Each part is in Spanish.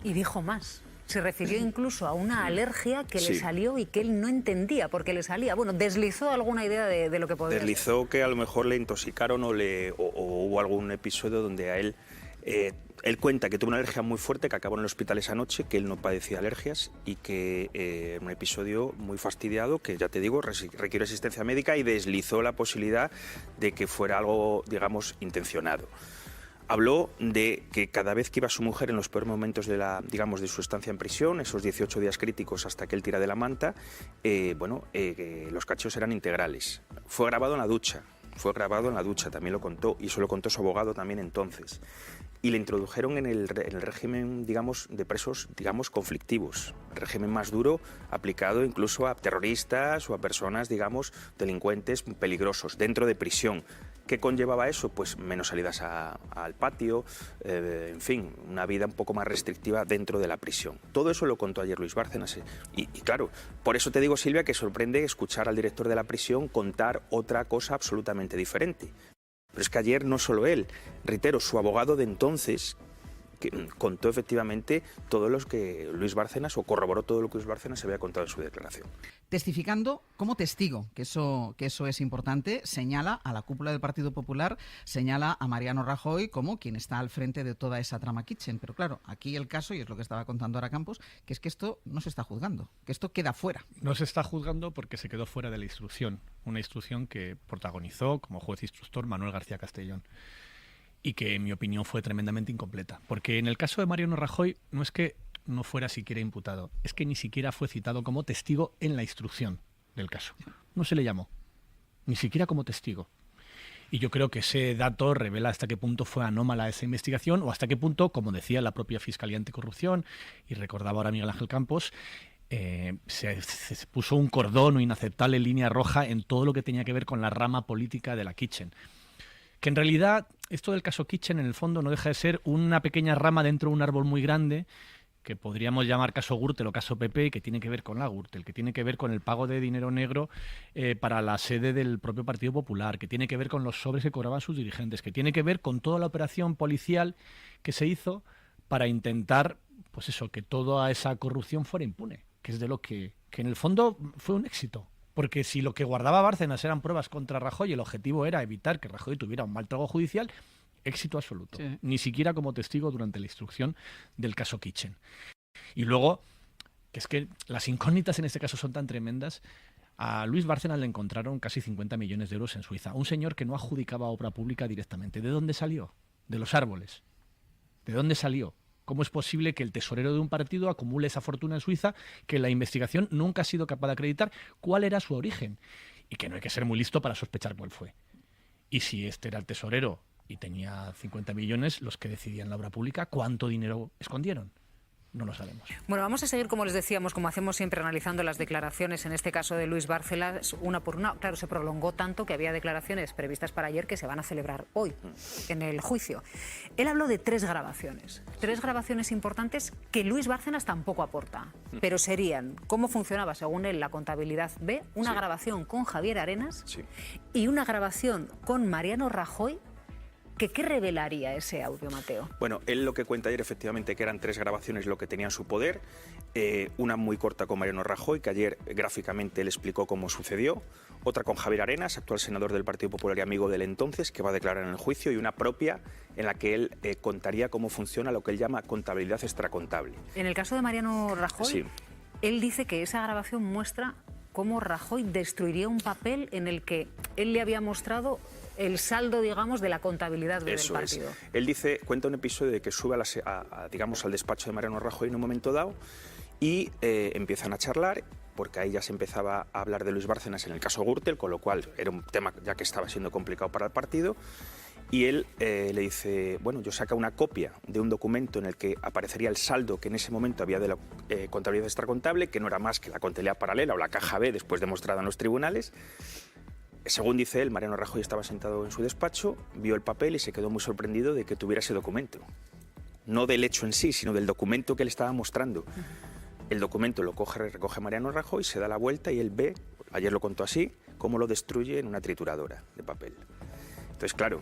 Y dijo más. Se refirió incluso a una alergia que le salió y que él no entendía por qué le salía. Bueno, deslizó alguna idea de lo que podría ser. Deslizó que a lo mejor le intoxicaron o hubo algún episodio donde a él... él cuenta que tuvo una alergia muy fuerte, que acabó en el hospital esa noche, que él no padecía alergias y que un episodio muy fastidiado, que ya te digo, requirió asistencia médica y deslizó la posibilidad de que fuera algo, digamos, intencionado. Habló de que cada vez que iba su mujer en los peores momentos de de su estancia en prisión, esos 18 días críticos hasta que él tira de la manta, los cacheos eran integrales. Fue grabado en la ducha, también lo contó, y eso lo contó su abogado también entonces. Y le introdujeron en el régimen, digamos, de presos, digamos, conflictivos. El régimen más duro aplicado incluso a terroristas o a personas, digamos, delincuentes peligrosos dentro de prisión. ¿Qué conllevaba eso? Pues menos salidas al patio, en fin, una vida un poco más restrictiva dentro de la prisión. Todo eso lo contó ayer Luis Bárcenas. Y claro, por eso te digo, Silvia, que sorprende escuchar al director de la prisión contar otra cosa absolutamente diferente. Pero es que ayer no solo él, reitero, su abogado de entonces, que contó efectivamente todo lo que Luis Bárcenas, o corroboró todo lo que Luis Bárcenas había contado en su declaración. Testificando como testigo, que eso es importante, señala a la cúpula del Partido Popular, señala a Mariano Rajoy como quien está al frente de toda esa trama Kitchen. Pero claro, aquí el caso, y es lo que estaba contando ahora Campos, que es que esto no se está juzgando, que esto queda fuera. No se está juzgando porque se quedó fuera de la instrucción, una instrucción que protagonizó como juez instructor Manuel García Castellón. Y que, en mi opinión, fue tremendamente incompleta. Porque en el caso de Mariano Rajoy no es que no fuera siquiera imputado, es que ni siquiera fue citado como testigo en la instrucción del caso. No se le llamó, ni siquiera como testigo. Y yo creo que ese dato revela hasta qué punto fue anómala esa investigación o hasta qué punto, como decía la propia Fiscalía Anticorrupción, y recordaba ahora Miguel Ángel Campos, se puso un cordón o inaceptable línea roja en todo lo que tenía que ver con la rama política de la Kitchen. Que en realidad esto del caso Kitchen en el fondo no deja de ser una pequeña rama dentro de un árbol muy grande que podríamos llamar caso Gürtel o caso PP, que tiene que ver con la Gürtel, que tiene que ver con el pago de dinero negro para la sede del propio Partido Popular, que tiene que ver con los sobres que cobraban sus dirigentes, que tiene que ver con toda la operación policial que se hizo para intentar, pues eso, que toda esa corrupción fuera impune, que es de lo que en el fondo fue un éxito. Porque si lo que guardaba Bárcenas eran pruebas contra Rajoy y el objetivo era evitar que Rajoy tuviera un mal trago judicial, éxito absoluto. Sí. Ni siquiera como testigo durante la instrucción del caso Kitchen. Y luego, que es que las incógnitas en este caso son tan tremendas. A Luis Bárcenas le encontraron casi 50 millones de euros en Suiza. Un señor que no adjudicaba obra pública directamente. ¿De dónde salió? De los árboles. ¿De dónde salió? ¿Cómo es posible que el tesorero de un partido acumule esa fortuna en Suiza que la investigación nunca ha sido capaz de acreditar cuál era su origen? Y que no hay que ser muy listo para sospechar cuál fue. Y si este era el tesorero y tenía 50 millones, los que decidían la obra pública, ¿cuánto dinero escondieron? No lo sabemos. Bueno, vamos a seguir, como les decíamos, como hacemos siempre, analizando las declaraciones, en este caso de Luis Bárcenas, una por una. Claro, se prolongó tanto que había declaraciones previstas para ayer que se van a celebrar hoy, en el juicio. Él habló de tres grabaciones importantes que Luis Bárcenas tampoco aporta, pero serían, cómo funcionaba, según él, la contabilidad B, una grabación con Javier Arenas y una grabación con Mariano Rajoy. ¿Qué revelaría ese audio, Mateo? Bueno, él lo que cuenta ayer efectivamente que eran tres grabaciones lo que tenía en su poder, una muy corta con Mariano Rajoy, que ayer gráficamente él explicó cómo sucedió, otra con Javier Arenas, actual senador del Partido Popular y amigo del entonces, que va a declarar en el juicio, y una propia en la que él contaría cómo funciona lo que él llama contabilidad extracontable. En el caso de Mariano Rajoy, él dice que esa grabación muestra cómo Rajoy destruiría un papel en el que él le había mostrado el saldo, digamos, de la contabilidad del partido. Él cuenta un episodio de que sube digamos, al despacho de Mariano Rajoy en un momento dado y empiezan a charlar, porque ahí ya se empezaba a hablar de Luis Bárcenas en el caso Gürtel, con lo cual era un tema ya que estaba siendo complicado para el partido. Y él le dice, bueno, yo saco una copia de un documento en el que aparecería el saldo que en ese momento había de la contabilidad extracontable, que no era más que la contabilidad paralela o la caja B, después demostrada en los tribunales. Según dice él, Mariano Rajoy estaba sentado en su despacho, vio el papel y se quedó muy sorprendido de que tuviera ese documento. No del hecho en sí, sino del documento que él estaba mostrando. El documento lo recoge Mariano Rajoy, se da la vuelta y él ve, ayer lo contó así, cómo lo destruye en una trituradora de papel. Entonces, claro,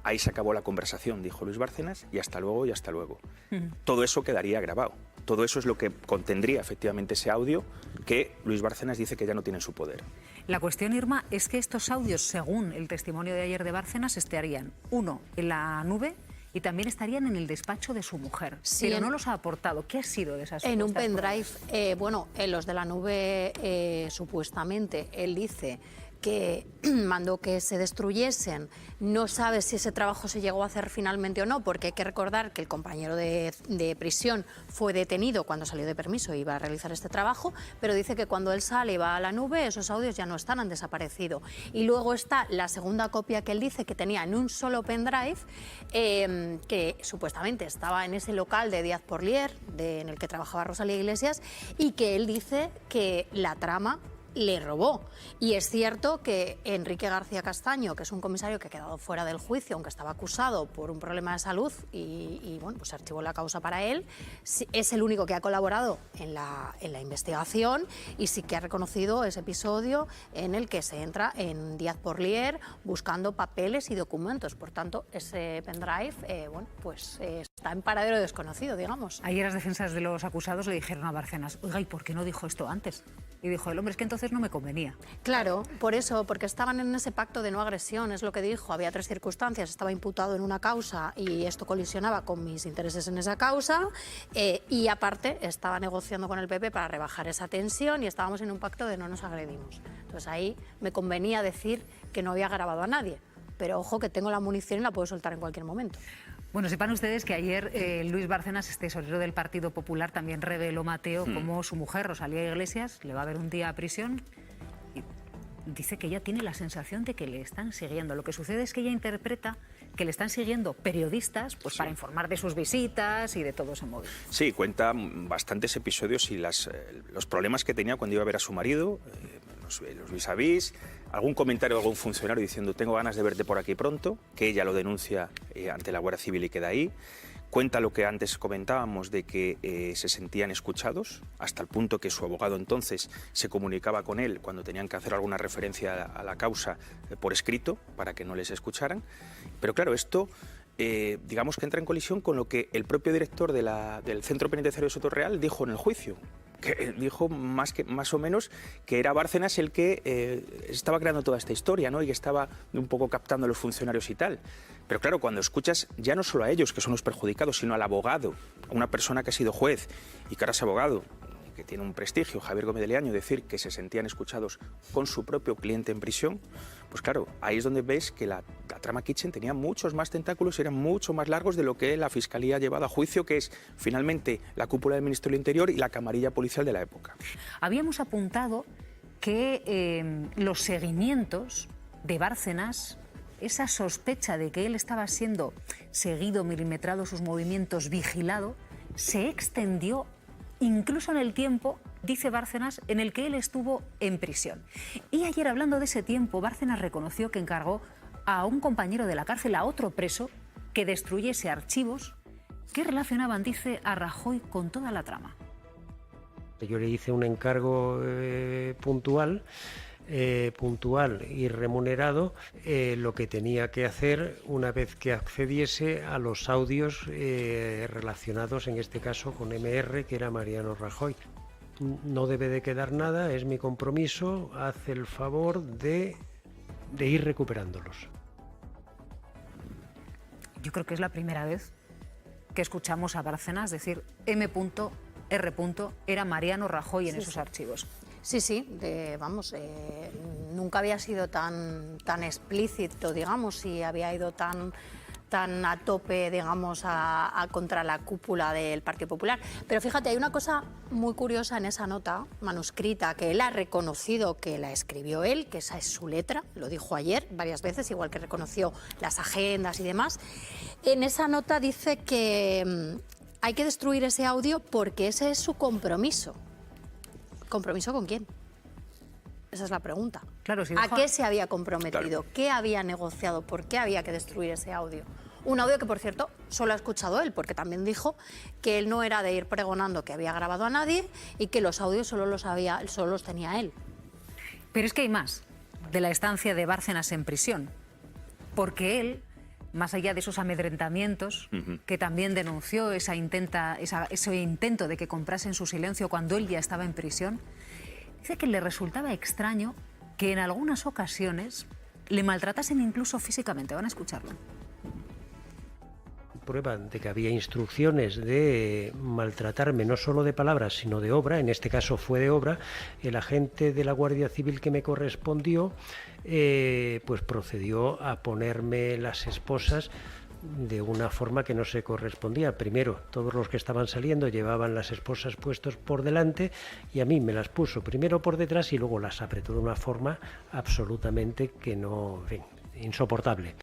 ahí se acabó la conversación, dijo Luis Bárcenas, y hasta luego, y hasta luego. Todo eso quedaría grabado. Todo eso es lo que contendría efectivamente ese audio que Luis Bárcenas dice que ya no tiene en su poder. La cuestión, Irma, es que estos audios, según el testimonio de ayer de Bárcenas, estarían, uno, en la nube y también estarían en el despacho de su mujer. Sí, pero no los ha aportado. ¿Qué ha sido de esas en un supuestas pendrive, bueno, en los de la nube, supuestamente, él dice que mandó que se destruyesen. No sabe si ese trabajo se llegó a hacer finalmente o no, porque hay que recordar que el compañero de prisión fue detenido cuando salió de permiso e iba a realizar este trabajo, pero dice que cuando él sale y va a la nube, esos audios ya no están, han desaparecido. Y luego está la segunda copia que él dice que tenía en un solo pendrive, que supuestamente estaba en ese local de Díaz Porlier, en el que trabajaba Rosalía Iglesias, y que él dice que la trama le robó. Y es cierto que Enrique García Castaño, que es un comisario que ha quedado fuera del juicio, aunque estaba acusado por un problema de salud y bueno, pues se archivó la causa para él, es el único que ha colaborado en la investigación y sí que ha reconocido ese episodio en el que se entra en Díaz Porlier buscando papeles y documentos. Por tanto, ese pendrive, bueno, pues está en paradero desconocido, digamos. Ayer las defensas de los acusados le dijeron a Bárcenas, oiga, ¿y por qué no dijo esto antes? Y dijo el hombre, es que entonces no me convenía. Claro, por eso, porque estaban en ese pacto de no agresión, es lo que dijo. Había 3 circunstancias, estaba imputado en una causa y esto colisionaba con mis intereses en esa causa y aparte estaba negociando con el PP para rebajar esa tensión y estábamos en un pacto de no nos agredimos. Entonces ahí me convenía decir que no había grabado a nadie, pero ojo que tengo la munición y la puedo soltar en cualquier momento. Bueno, sepan ustedes que ayer Luis Bárcenas, tesorero del Partido Popular, también reveló, Mateo, cómo su mujer, Rosalía Iglesias, le va a ver un día a prisión y dice que ella tiene la sensación de que le están siguiendo. Lo que sucede es que ella interpreta que le están siguiendo periodistas pues, para informar de sus visitas y de todo ese móvil. Sí, cuenta bastantes episodios y los problemas que tenía cuando iba a ver a su marido, los vis-a-vis, algún comentario de algún funcionario diciendo tengo ganas de verte por aquí pronto, que ella lo denuncia ante la Guardia Civil y queda ahí. Cuenta lo que antes comentábamos de que se sentían escuchados, hasta el punto que su abogado entonces se comunicaba con él cuando tenían que hacer alguna referencia a la causa por escrito para que no les escucharan. Pero claro, esto digamos que entra en colisión con lo que el propio director del Centro Penitenciario de Sotorreal dijo en el juicio, que dijo más o menos que era Bárcenas el que estaba creando toda esta historia, ¿no? Y que estaba un poco captando a los funcionarios y tal. Pero claro, cuando escuchas ya no solo a ellos, que son los perjudicados, sino al abogado, a una persona que ha sido juez y que ahora es abogado, que tiene un prestigio, Javier Gómez de Leaño, decir que se sentían escuchados con su propio cliente en prisión, pues claro, ahí es donde ves que la trama Kitchen tenía muchos más tentáculos y eran mucho más largos de lo que la Fiscalía ha llevado a juicio, que es finalmente la cúpula del Ministerio del Interior y la camarilla policial de la época. Habíamos apuntado que los seguimientos de Bárcenas, esa sospecha de que él estaba siendo seguido, milimetrado, sus movimientos, vigilado, se extendió incluso en el tiempo, dice Bárcenas, en el que él estuvo en prisión. Y ayer, hablando de ese tiempo, Bárcenas reconoció que encargó a un compañero de la cárcel, a otro preso, que destruyese archivos que relacionaban, dice, a Rajoy con toda la trama. Yo le hice un encargo puntual y remunerado, lo que tenía que hacer una vez que accediese a los audios relacionados en este caso con MR, que era Mariano Rajoy. No debe de quedar nada, es mi compromiso, haz el favor de ir recuperándolos. Yo creo que es la primera vez que escuchamos a Bárcenas decir M.R. era Mariano Rajoy en esos archivos. Sí, vamos, nunca había sido tan explícito, digamos, y había ido tan a tope, digamos, contra la cúpula del Partido Popular. Pero fíjate, hay una cosa muy curiosa en esa nota manuscrita, que él ha reconocido que la escribió él, que esa es su letra, lo dijo ayer varias veces, igual que reconoció las agendas y demás. En esa nota dice que hay que destruir ese audio porque ese es su compromiso. ¿Compromiso con quién? Esa es la pregunta. Claro, si ¿A qué se había comprometido? Claro. ¿Qué había negociado? ¿Por qué había que destruir ese audio? Un audio que, por cierto, solo ha escuchado él, porque también dijo que él no era de ir pregonando que había grabado a nadie y que los audios solo los tenía él. Pero es que hay más de la estancia de Bárcenas en prisión. porque él, más allá de esos amedrentamientos, que también denunció ese intento de que comprasen su silencio cuando él ya estaba en prisión, dice que le resultaba extraño que en algunas ocasiones le maltratasen incluso físicamente. Van a escucharlo. Prueba de que había instrucciones de maltratarme no solo de palabras sino de obra, en este caso fue de obra. El agente de la Guardia Civil que me correspondió pues procedió a ponerme las esposas de una forma que no se correspondía. Primero, todos los que estaban saliendo llevaban las esposas puestos por delante y a mí me las puso primero por detrás y luego las apretó de una forma absolutamente que no, en fin, insoportable.